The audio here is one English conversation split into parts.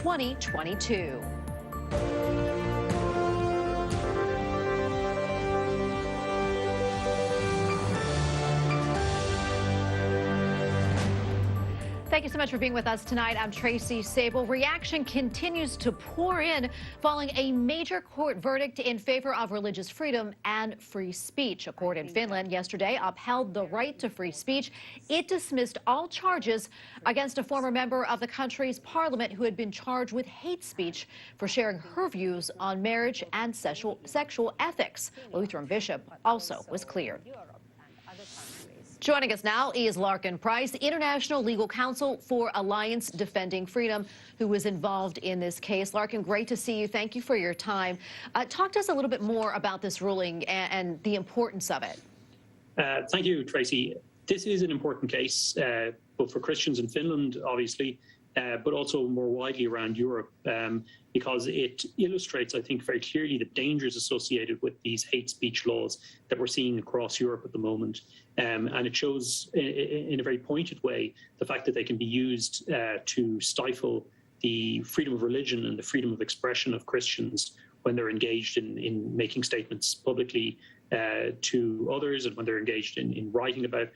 2022. Thank you so much for being with us tonight. I'm Tracy Sable. Reaction continues to pour in following a major court verdict in favor of religious freedom and free speech. A court in Finland yesterday upheld the right to free speech. It dismissed all charges against a former member of the country's parliament who had been charged with hate speech for sharing her views on marriage and sexual ethics. Lutheran bishop also was cleared. Joining us now is Lorcan Price, International Legal Counsel for Alliance Defending Freedom, who was involved in this case. Lorcan, great to see you. Thank you for your time. Talk to us a little bit more about this ruling and the importance of it. Thank you, Tracy. This is an important case, both for Christians in Finland, obviously, but also more widely around Europe, because it illustrates, I think, very clearly the dangers associated with these hate speech laws that we're seeing across Europe at the moment. And it shows in a very pointed way the fact that they can be used to stifle the freedom of religion and the freedom of expression of Christians when they're engaged in making statements publicly to others, and when they're engaged in writing about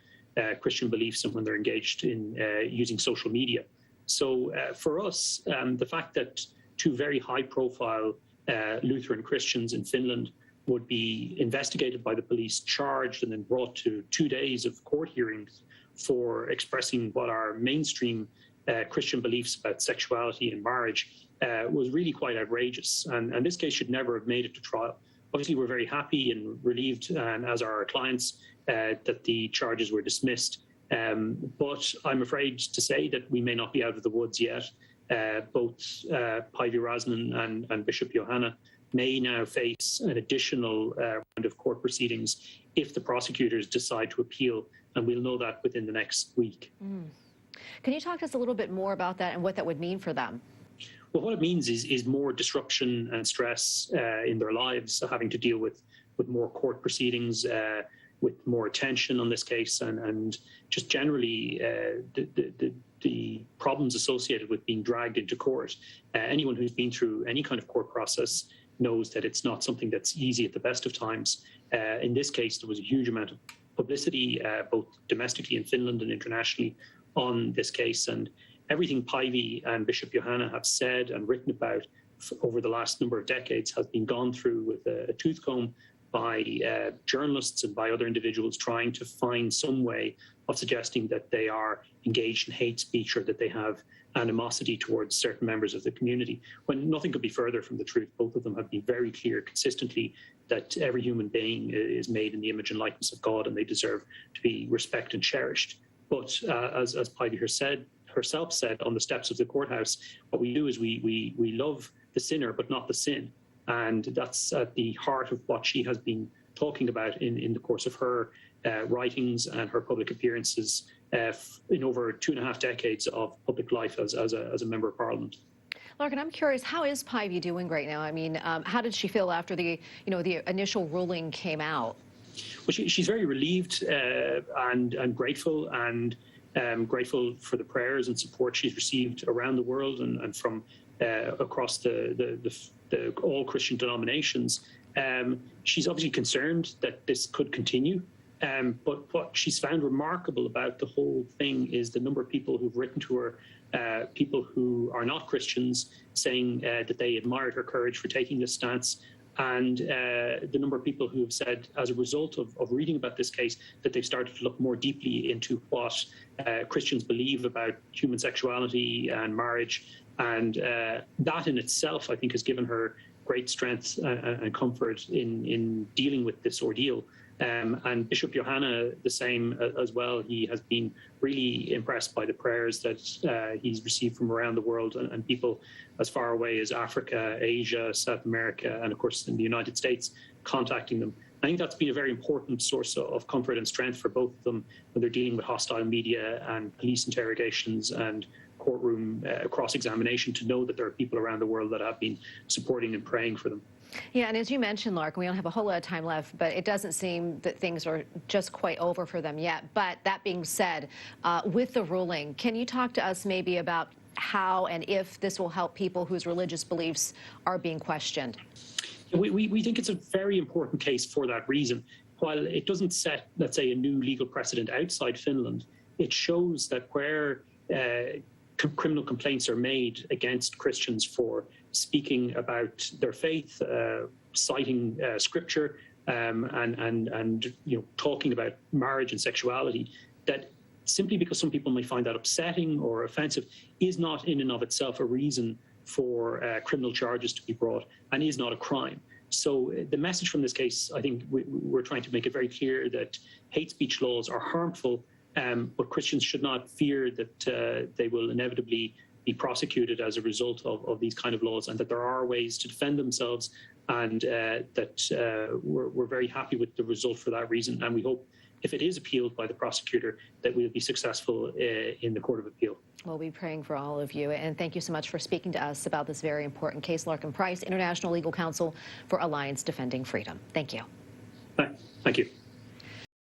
Christian beliefs, and when they're engaged in using social media. So for us, the fact that two very high-profile Lutheran Christians in Finland would be investigated by the police, charged, and then brought to 2 days of court hearings for expressing what are mainstream Christian beliefs about sexuality and marriage was really quite outrageous. And this case should never have made it to trial. Obviously, we're very happy and relieved, and as are our clients, that the charges were dismissed. But I'm afraid to say that we may not be out of the woods yet. Both Päivi Räsänen and Bishop Johanna may now face an additional round of court proceedings if the prosecutors decide to appeal, and we'll know that within the next week. Can you talk to us a little bit more about that and what that would mean for them? Well, what it means is more disruption and stress in their lives, having to deal with more court proceedings, with more attention on this case, and just generally the problems associated with being dragged into court. Anyone who's been through any kind of court process knows that it's not something that's easy at the best of times. In this case, there was a huge amount of publicity, both domestically in Finland and internationally, on this case. And everything Päivi and Bishop Johanna have said and written about over the last number of decades has been gone through with a tooth comb by journalists and by other individuals trying to find some way of suggesting that they are engaged in hate speech or that they have animosity towards certain members of the community, when nothing could be further from the truth. Both of them have been very clear consistently that every human being is made in the image and likeness of God, and they deserve to be respected and cherished. But as Päivi herself said on the steps of the courthouse, what we do is we love the sinner but not the sin. And that's at the heart of what she has been talking about in the course of her writings and her public appearances in over 2.5 decades of public life as a member of Parliament. Lorcan, I'm curious, how is Päivi doing right now? I mean, how did she feel after the initial ruling came out? Well, she's very relieved and grateful, and grateful for the prayers and support she's received around the world and from across all Christian denominations. She's obviously concerned that this could continue. But what she's found remarkable about the whole thing is the number of people who've written to her, people who are not Christians, saying that they admired her courage for taking this stance, and the number of people who have said, as a result of reading about this case, that they've started to look more deeply into what Christians believe about human sexuality and marriage. And that in itself, I think, has given her great strength and comfort in dealing with this ordeal. And Bishop Johanna, the same as well. He has been really impressed by the prayers that he's received from around the world, and people as far away as Africa, Asia, South America, and of course in the United States, contacting them. I think that's been a very important source of comfort and strength for both of them when they're dealing with hostile media and police interrogations and courtroom cross-examination, to know that there are people around the world that have been supporting and praying for them. Yeah, and as you mentioned, Lark, we don't have a whole lot of time left, but it doesn't seem that things are just quite over for them yet. But that being said, with the ruling, can you talk to us maybe about how and if this will help people whose religious beliefs are being questioned? We think it's a very important case for that reason. While it doesn't set, let's say, a new legal precedent outside Finland, it shows that where criminal complaints are made against Christians for speaking about their faith, citing scripture, and talking about marriage and sexuality, that simply because some people may find that upsetting or offensive is not in and of itself a reason for criminal charges to be brought, and is not a crime. So the message from this case, I think we're trying to make it very clear that hate speech laws are harmful, but Christians should not fear that they will inevitably be prosecuted as a result of these kind of laws, and that there are ways to defend themselves, and that we're very happy with the result for that reason. And we hope, if it is appealed by the prosecutor, that we'll be successful in the Court of Appeal. We'll be praying for all of you. And thank you so much for speaking to us about this very important case. Lorcan Price, International Legal Counsel for Alliance Defending Freedom. Thank you. Thank you.